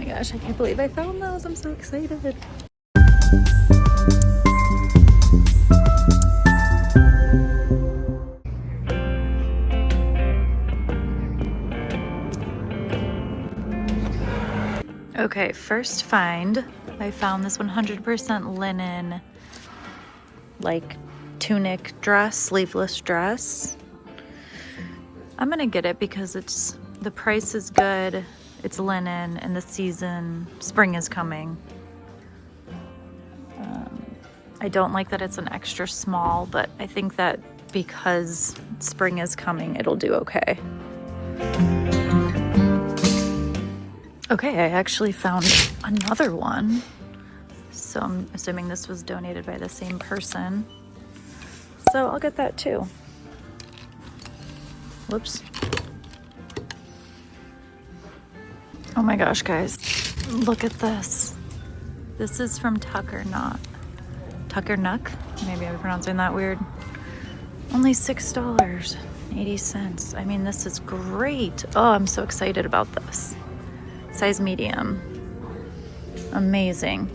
gosh, I can't believe I found those. I'm so excited. Okay, first find. I found this 100% linen, like tunic dress, sleeveless dress. I'm gonna get it because the price is good, it's linen, and the season, spring is coming. I don't like that it's an extra small, but I think that because spring is coming, it'll do okay. Okay, I actually found another one. So I'm assuming this was donated by the same person. So I'll get that too. Whoops. Oh my gosh, guys. Look at this. This is from Tuckernuck. Tuckernuck? Maybe I'm pronouncing that weird. Only $6.80. I mean, this is great. Oh, I'm so excited about this. Size medium. Amazing.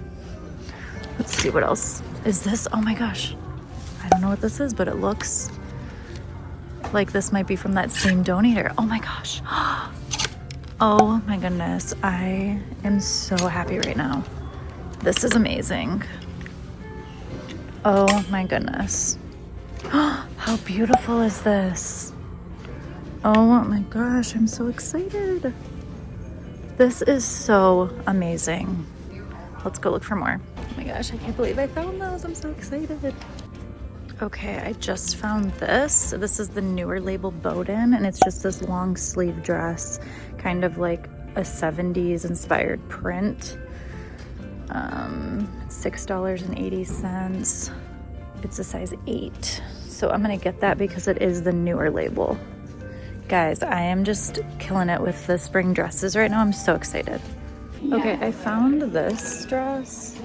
Let's see what else is this. Oh my gosh. I don't know what this is, but it looks like this might be from that same donator. Oh my gosh. Oh my goodness. I am so happy right now. This is amazing. Oh my goodness. How beautiful is this? Oh my gosh, I'm so excited. This is so amazing. Let's go look for more. Oh my gosh, I can't believe I found those. I'm so excited. Okay, I just found this. This is the newer label Bowden, and it's just this long sleeve dress, kind of like a 70s inspired print. $6.80. It's a size 8. So I'm gonna get that because it is the newer label. Guys, I am just killing it with the spring dresses right now. I'm so excited. Yeah. Okay, I found this dress,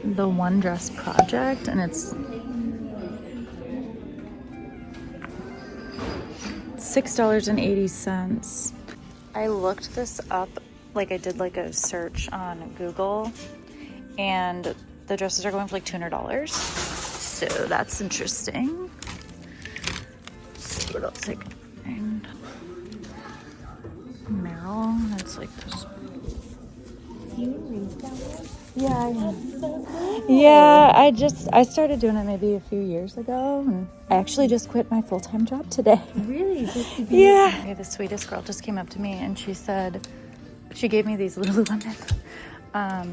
the One Dress Project, and it's $6.80. I looked this up, like I did like a search on Google, and the dresses are going for like $200. So that's interesting. What else I can find? Merrill, that's like this. Yeah, I am. Yeah, I started doing it maybe a few years ago, and I actually just quit my full-time job today. Really? Yeah. Okay, the sweetest girl just came up to me and she said, she gave me these Lululemon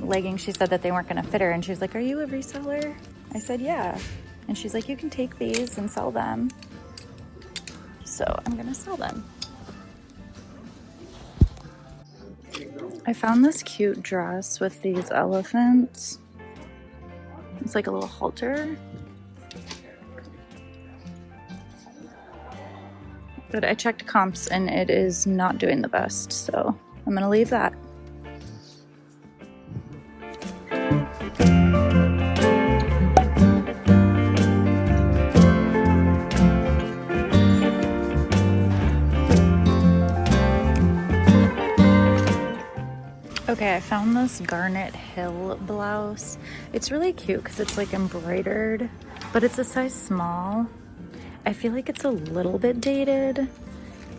leggings. She said that they weren't gonna fit her, and she was like, "Are you a reseller?" I said, "Yeah." And she's like, "You can take these and sell them." So I'm gonna sell them. I found this cute dress with these elephants. It's like a little halter. But I checked comps and it is not doing the best, so I'm gonna leave that. Okay, I found this Garnet Hill blouse. It's really cute because it's like embroidered, but it's a size small. I feel like it's a little bit dated,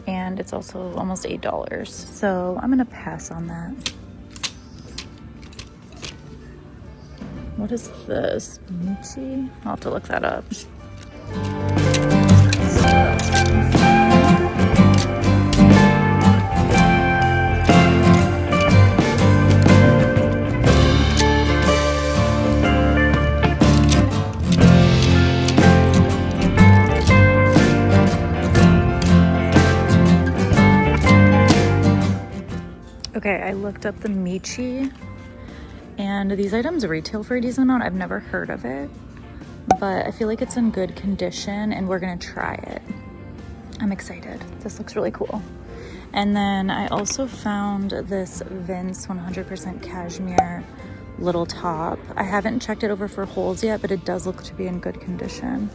and it's also almost $8. So I'm gonna pass on that. What is this? Michi? I'll have to look that up. Okay, I looked up the Michi, and these items retail for a decent amount. I've never heard of it, but I feel like it's in good condition and we're gonna try it. I'm excited. This looks really cool. And then I also found this Vince 100% cashmere little top. I haven't checked it over for holes yet, but it does look to be in good condition.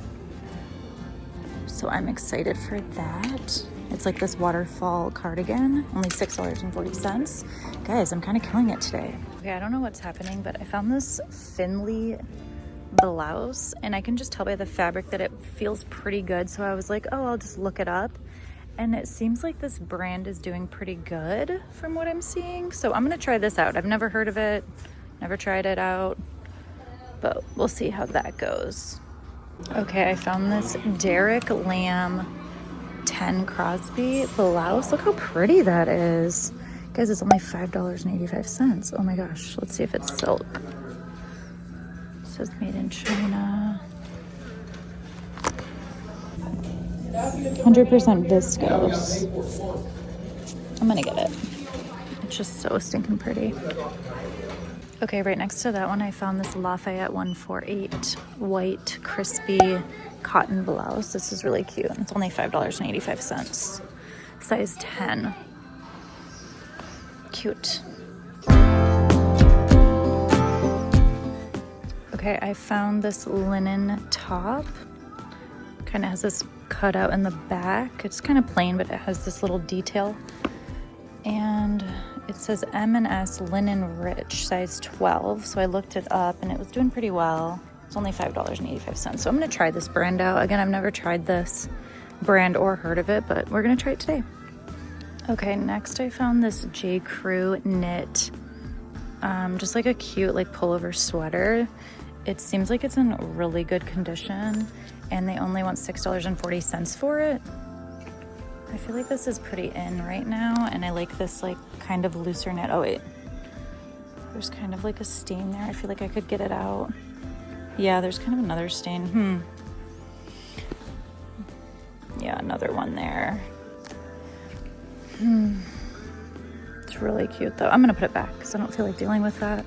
So I'm excited for that. It's like this waterfall cardigan, only $6.40. Guys, I'm kind of killing it today. Okay, I don't know what's happening, but I found this Finley blouse, and I can just tell by the fabric that it feels pretty good. So I was like, oh, I'll just look it up. And it seems like this brand is doing pretty good from what I'm seeing. So I'm gonna try this out. I've never heard of it, never tried it out, but we'll see how that goes. Okay, I found this Derek Lamb 10 Crosby blouse. Look how pretty that is. Guys, it's only $5.85. Oh my gosh, let's see if it's silk. It says made in China. 100% viscose. I'm gonna get it. It's just so stinking pretty. Okay, right next to that one, I found this Lafayette 148 white crispy cotton blouse. This is really cute. It's only $5.85. Size 10. Cute. Okay, I found this linen top. Kind of has this cutout in the back. It's kind of plain, but it has this little detail. And it says M&S linen rich, size 12. So I looked it up and it was doing pretty well. It's only $5.85. So I'm gonna try this brand out. Again, I've never tried this brand or heard of it, but we're gonna try it today. Okay, next I found this J. Crew knit, just like a cute like pullover sweater. It seems like it's in really good condition, and they only want $6.40 for it. I feel like this is pretty in right now, and I like this like kind of looser knit. Oh wait, there's kind of like a stain there. I feel like I could get it out. Yeah, there's kind of another stain. Yeah, another one there. It's really cute though. I'm gonna put it back because I don't feel like dealing with that.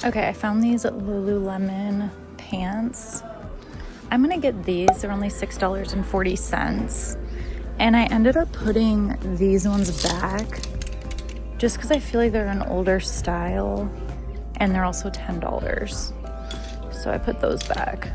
Okay, I found these Lululemon pants. I'm gonna get these. They're only $6.40. And I ended up putting these ones back just because I feel like they're an older style and they're also $10. So I put those back.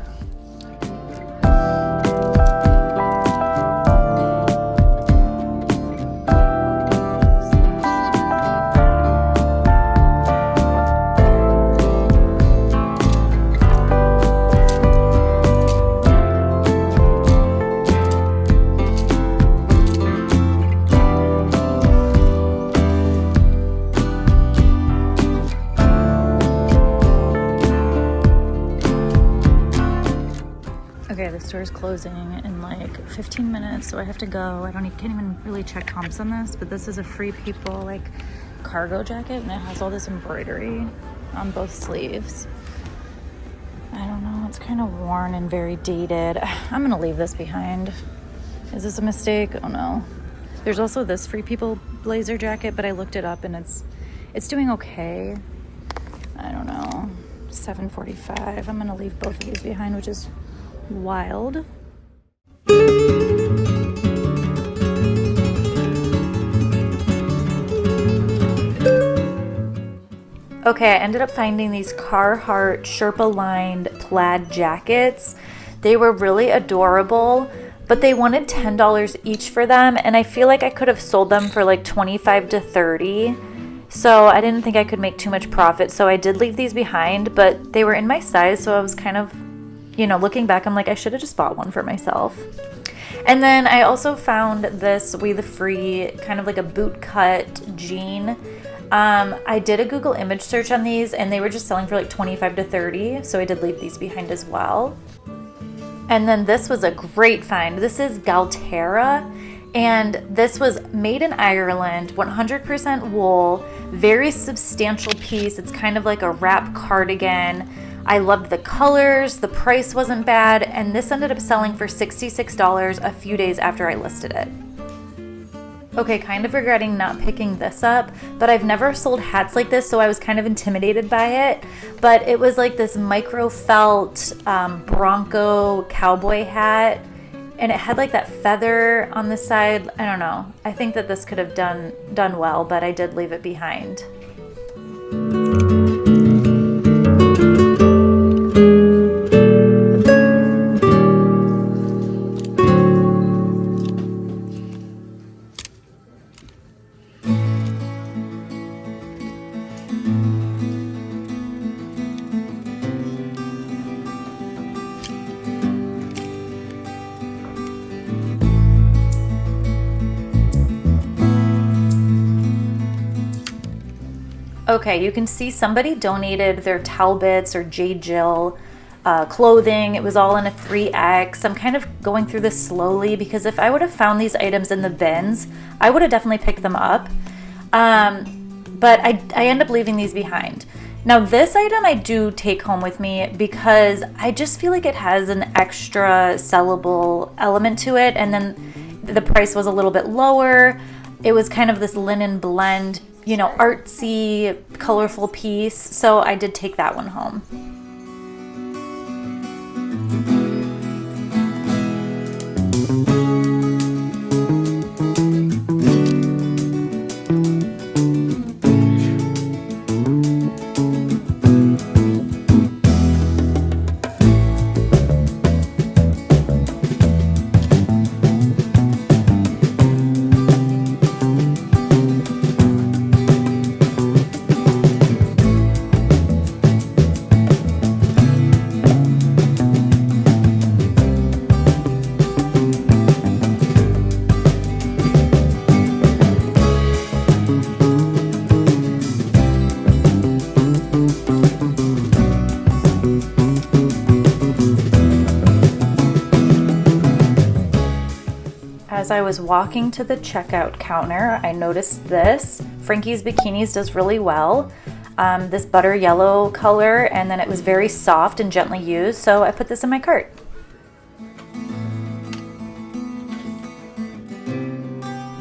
Okay, the store's closing in like 15 minutes, so I have to go. Can't even really check comps on this, but this is a Free People like cargo jacket, and it has all this embroidery on both sleeves. I don't know, it's kind of worn and very dated. I'm gonna leave this behind. Is this a mistake? Oh no. There's also this Free People blazer jacket, but I looked it up and it's doing okay. I don't know, $7.45. I'm gonna leave both of these behind, which is wild. Okay, I ended up finding these Carhartt Sherpa lined plaid jackets. They were really adorable, but they wanted $10 each for them, and I feel like I could have sold them for like $25 to $30. So I didn't think I could make too much profit, so I did leave these behind, but they were in my size, so I was kind of, you know, looking back, I'm like, I should have just bought one for myself. And then I also found this We The Free, kind of like a boot cut jean. I did a Google image search on these, and they were just selling for like $25 to $30, so I did leave these behind as well. And then this was a great find. This is Galterra, and this was made in Ireland, 100% wool, very substantial piece. It's kind of like a wrap cardigan. I loved the colors, the price wasn't bad, and this ended up selling for $66 a few days after I listed it. Okay, kind of regretting not picking this up, but I've never sold hats like this, so I was kind of intimidated by it. But it was like this micro felt Bronco cowboy hat, and it had like that feather on the side. I don't know. I think that this could have done well, but I did leave it behind. Okay, you can see somebody donated their Talbots or J. Jill clothing. It was all in a 3X. I'm kind of going through this slowly because if I would have found these items in the bins, I would have definitely picked them up. But I end up leaving these behind. Now this item I do take home with me because I just feel like it has an extra sellable element to it, and then the price was a little bit lower. It was kind of this linen blend, you know, artsy, colorful piece, so I did take that one home. As I was walking to the checkout counter, I noticed this. Frankie's Bikinis does really well. This butter yellow color, and then it was very soft and gently used, so I put this in my cart.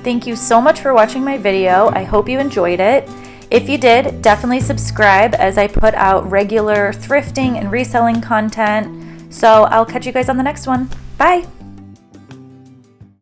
Thank you so much for watching my video. I hope you enjoyed it. If you did, definitely subscribe as I put out regular thrifting and reselling content. So I'll catch you guys on the next one. Bye!